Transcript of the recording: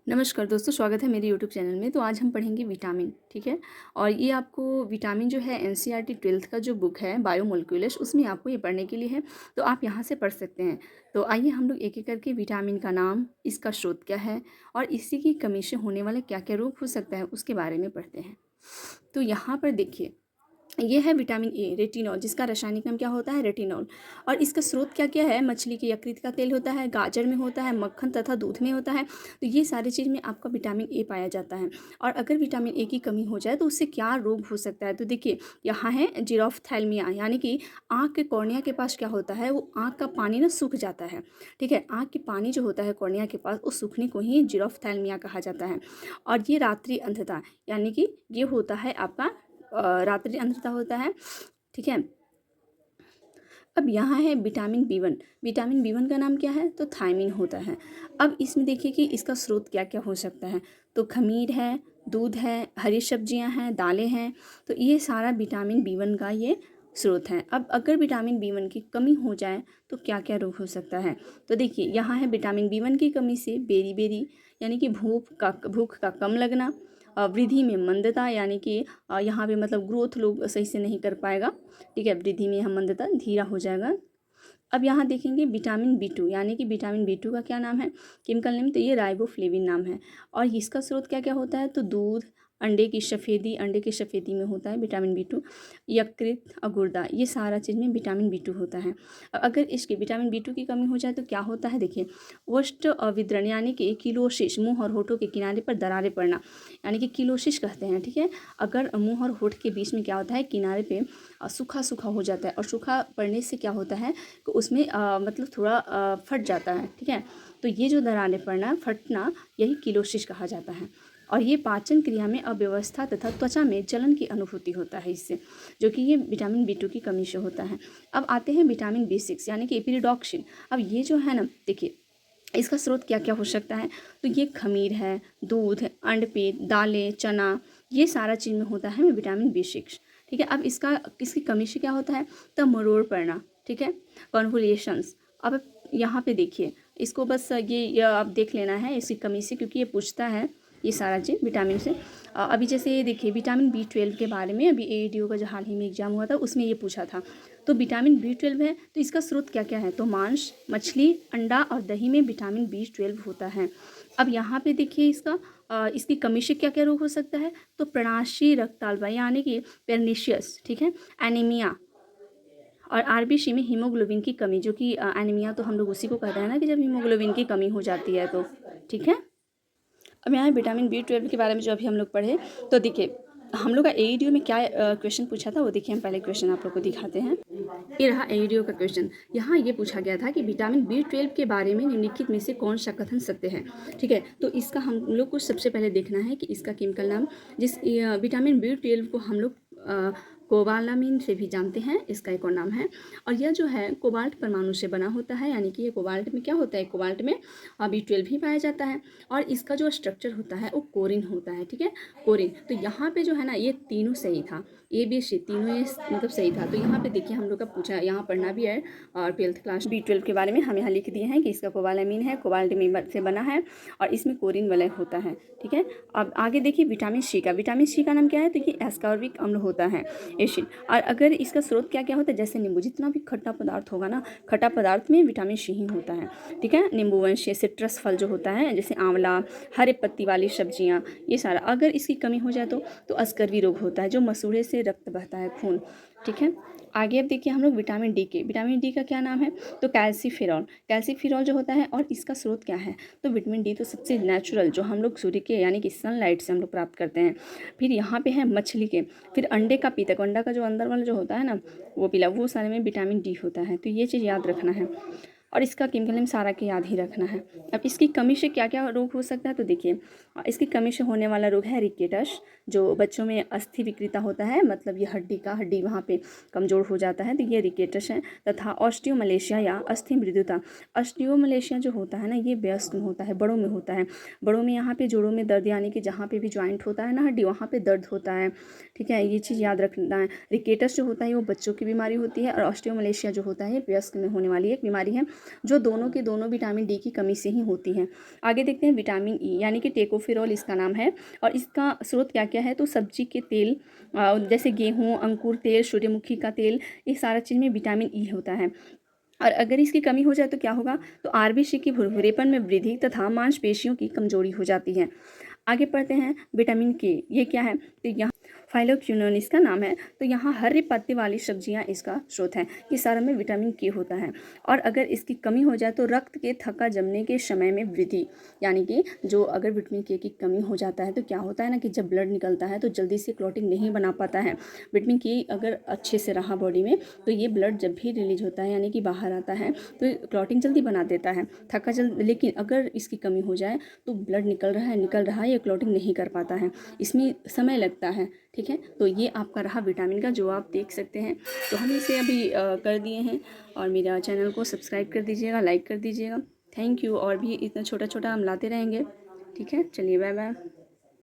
नमस्कार दोस्तों, स्वागत है मेरे यूट्यूब चैनल में। तो आज हम पढ़ेंगे विटामिन, ठीक है। और ये आपको विटामिन जो है एनसीईआरटी 12th का जो बुक है बायोमोलिक्यूलस, उसमें आपको ये पढ़ने के लिए है। तो आप यहाँ से पढ़ सकते हैं। तो आइए हम लोग एक एक करके विटामिन का नाम, इसका स्रोत क्या है और इसी की कमी से होने वाला क्या क्या रोग हो सकता है उसके बारे में पढ़ते हैं। तो यहाँ पर देखिए, ये है विटामिन ए रेटिनॉल, जिसका रासायनिक नाम क्या होता है रेटिनॉल। और इसका स्रोत क्या क्या है, मछली के यकृत का तेल होता है, गाजर में होता है, मक्खन तथा दूध में होता है। तो ये सारी चीज़ में आपका विटामिन ए पाया जाता है। और अगर विटामिन ए की कमी हो जाए तो उससे क्या रोग हो सकता है। तो देखिए यहाँ है जीरोफ्थैल्मिया, यानी कि आँख के कॉर्निया के पास क्या होता है, वो आँख का पानी ना सूख जाता है। ठीक है, आँख के पानी जो होता है कॉर्निया के पास, उस सूखने को ही जीरोफ्थैल्मिया कहा जाता है। और ये रात्रि अंधता, यानी कि ये होता है आपका रात्रि अंधता होता है। ठीक है, अब यहाँ है विटामिन बी 1। विटामिन बी 1 का नाम क्या है, तो थायमिन होता है। अब इसमें देखिए कि इसका स्रोत क्या क्या हो सकता है। तो खमीर है, दूध है, हरी सब्जियाँ हैं, दालें हैं। तो ये सारा विटामिन बी 1 का ये स्रोत है। अब अगर विटामिन बी 1 की कमी हो जाए तो क्या क्या रोग हो सकता है। तो देखिए यहाँ है विटामिन बी 1 की कमी से बेरी बेरी, यानी कि भूख का कम लगना, वृद्धि में मंदता, यानी कि यहाँ पे मतलब ग्रोथ लोग सही से नहीं कर पाएगा। ठीक है, वृद्धि में हम मंदता, धीरा हो जाएगा। अब यहाँ देखेंगे विटामिन बी 2, यानी कि विटामिन बी 2 का क्या नाम है, केमिकल नेम, तो ये राइबोफ्लेविन नाम है। और इसका स्रोत क्या क्या होता है, तो दूध, अंडे की सफ़ेदी में होता है विटामिन बी 2, यकृत और गुर्दा, ये सारा चीज़ में विटामिन बी 2 होता है। अगर इसके विटामिन बी 2 की कमी हो जाए तो क्या होता है, देखिए वोस्ट विद्रण, यानी कि किलोसिस, मुंह और होठों के किनारे पर दरारें पड़ना, यानी कि किलोसिस कहते हैं। ठीक है, अगर मुंह और होठ के बीच में क्या होता है, किनारे पे सूखा सूखा हो जाता है, और सूखा पड़ने से क्या होता है कि उसमें मतलब थोड़ा फट जाता है। ठीक है, तो ये जो दरारें पड़ना, फटना, यही किलोसिस कहा जाता है। और ये पाचन क्रिया में अव्यवस्था तथा त्वचा में जलन की अनुभूति होता है इससे, जो कि ये विटामिन बी 2 की कमी से होता है। अब आते हैं विटामिन बी 6, यानी कि एपिरिडॉक्सिन। अब ये जो है ना, देखिए इसका स्रोत क्या क्या हो सकता है। तो ये खमीर है, दूध, अंडपेट, दालें, चना, ये सारा चीज़ में होता है विटामिन बी 6। ठीक है, अब इसकी कमी से क्या होता है, तब मरोड़ पड़ना। ठीक है, कॉन्वुलेशंस। अब यहाँ पे देखिए, इसको बस ये आप देख लेना है इसकी कमी से, क्योंकि ये पूछता है ये सारा चीज़ विटामिन से। अभी जैसे ये देखिए विटामिन बी 12 के बारे में, अभी एडीओ का जो हाल ही में एग्जाम हुआ था उसमें ये पूछा था। तो विटामिन बी 12 है, तो इसका स्रोत क्या क्या है, तो मांस, मछली, अंडा और दही में विटामिन बी 12 होता है। अब यहाँ पे देखिए इसकी कमी से क्या क्या रोग हो सकता है, तो प्रणाशी रक्ताल्पता, यानी कि पेर्निशियस, ठीक है, एनीमिया, और आरबीसी में हीमोग्लोबिन की कमी, जो कि एनीमिया तो हम लोग उसी को कहते हैं ना, कि जब हीमोग्लोबिन की कमी हो जाती है तो। ठीक है, अब यहाँ विटामिन बी 12 के बारे में जो अभी हम लोग पढ़े, तो देखिए हम लोग का एईडीओ में क्या क्वेश्चन पूछा था, वो देखिए हम पहले क्वेश्चन आप लोग को दिखाते हैं। ये रहा एईडीओ का क्वेश्चन। यहाँ ये पूछा गया था कि विटामिन बी 12 के बारे में निम्नलिखित में से कौन सा कथन सत्य है। ठीक है, तो इसका हम लोग को सबसे पहले देखना है कि इसका केमिकल नाम, जिस विटामिन बी 12 को हम लोग कोबालामिन से भी जानते हैं, इसका एक और नाम है। और यह जो है कोबाल्ट परमाणु से बना होता है, यानी कि ये कोबाल्ट में क्या होता है, कोबाल्ट में बी 12 भी पाया जाता है। और इसका जो स्ट्रक्चर होता है वो कोरिन होता है। ठीक है, कोरिन। तो यहाँ पे जो है ना, ये तीनों सही था, ए बी सी तीनों ये मतलब सही था। तो यहाँ पे देखिए हम लोग का पूछा, यहाँ पढ़ना भी है और 12th क्लास बी 12 के बारे में हम यहाँ लिख दिए हैं कि इसका कोबालामिन है, कोबाल्ट में से बना है, और इसमें कोरिन वलय होता है। ठीक है, अब आगे देखिए विटामिन सी का। विटामिन सी का नाम क्या है, तो ये एस्कॉर्बिक अम्ल होता है, एसिड। और अगर इसका स्रोत क्या क्या होता है, जैसे नींबू, जितना भी खट्टा पदार्थ होगा ना, खट्टा पदार्थ में विटामिन सी ही होता है। ठीक है, नींबू वंश, सिट्रस फल जो होता है, जैसे आंवला, हरे पत्ती वाली सब्जियां, ये सारा। अगर इसकी कमी हो जाए तो स्कर्वी रोग होता है, जो मसूड़े से रक्त बहता है, खून। ठीक है, आगे अब देखिए हम लोग विटामिन डी के। विटामिन डी का क्या नाम है, तो कैल्सीफेरॉल। कैल्सीफेरॉल जो होता है, और इसका स्रोत क्या है, तो विटामिन डी तो सबसे नेचुरल, जो हम लोग सूर्य के यानी कि सनलाइट से हम लोग प्राप्त करते हैं। फिर यहाँ पे है मछली के। फिर अंडे का पीतक, अंडा का जो अंदर वाला जो होता है ना, वो पीला, वो सारे में विटामिन डी होता है। तो ये चीज़ याद रखना है, और इसका केमिकल नेम सारा के याद ही रखना है। अब इसकी कमी से क्या क्या रोग हो सकता है, तो देखिए इसकी कमी से होने वाला रोग है रिकेटस, जो बच्चों में अस्थि विकृता होता है, मतलब ये हड्डी वहाँ पे कमज़ोर हो जाता है, तो ये रिकेटस है। तथा ऑस्टियोमलेशिया या अस्थि मृदुता। ऑस्टियोमलेशिया जो होता है ना, ये वयस्क में होता है, बड़ों में होता है। बड़ों में यहाँ पे जोड़ों में दर्द, यानी कि जहाँ पे भी ज्वाइंट होता है ना हड्डी, वहाँ पे दर्द होता है। ठीक है, ये चीज़ याद रखना है। रिकेटस जो होता है वो बच्चों की बीमारी होती है, और ऑस्टियोमलेशिया जो होता है ये वयस्क में होने वाली एक बीमारी है। जो दोनों के दोनों विटामिन डी की कमी से ही होती हैं। आगे देखते हैं विटामिन ई, यानी कि टेकोफेरॉल इसका नाम है। और इसका स्रोत क्या क्या है, तो सब्जी के तेल, जैसे गेहूँ, अंकुर तेल, सूर्यमुखी का तेल, ये सारा चीज़ में विटामिन ई होता है। और अगर इसकी कमी हो जाए तो क्या होगा, तो आरबीसी की भुरभुरेपन में वृद्धि तथा मांसपेशियों की कमजोरी हो जाती है। आगे पढ़ते हैं विटामिन के, ये क्या है, तो यहाँ फाइलोक्विनोन इसका नाम है। तो यहाँ हरे पत्ते वाली सब्जियाँ इसका स्रोत हैं। ये सारा में विटामिन के होता है। और अगर इसकी कमी हो जाए तो रक्त के थक्का जमने के समय में वृद्धि, यानी कि जो अगर विटामिन के की कमी हो जाता है तो क्या होता है ना कि जब ब्लड निकलता है तो जल्दी से क्लॉटिंग नहीं बना पाता है। विटामिन के अगर अच्छे से रहा बॉडी में तो ये ब्लड जब भी रिलीज होता है, यानी कि बाहर आता है, तो क्लॉटिंग जल्दी बना देता है, थक्का जल्द। लेकिन अगर इसकी कमी हो जाए तो ब्लड निकल रहा है, ये क्लॉटिंग नहीं कर पाता है, इसमें समय लगता है। ठीक है, तो ये आपका रहा विटामिन का, जो आप देख सकते हैं। तो हम इसे अभी कर दिए हैं। और मेरा चैनल को सब्सक्राइब कर दीजिएगा, लाइक कर दीजिएगा। Thank you. और भी इतना छोटा छोटा हम लाते रहेंगे। ठीक है, चलिए बाय बाय।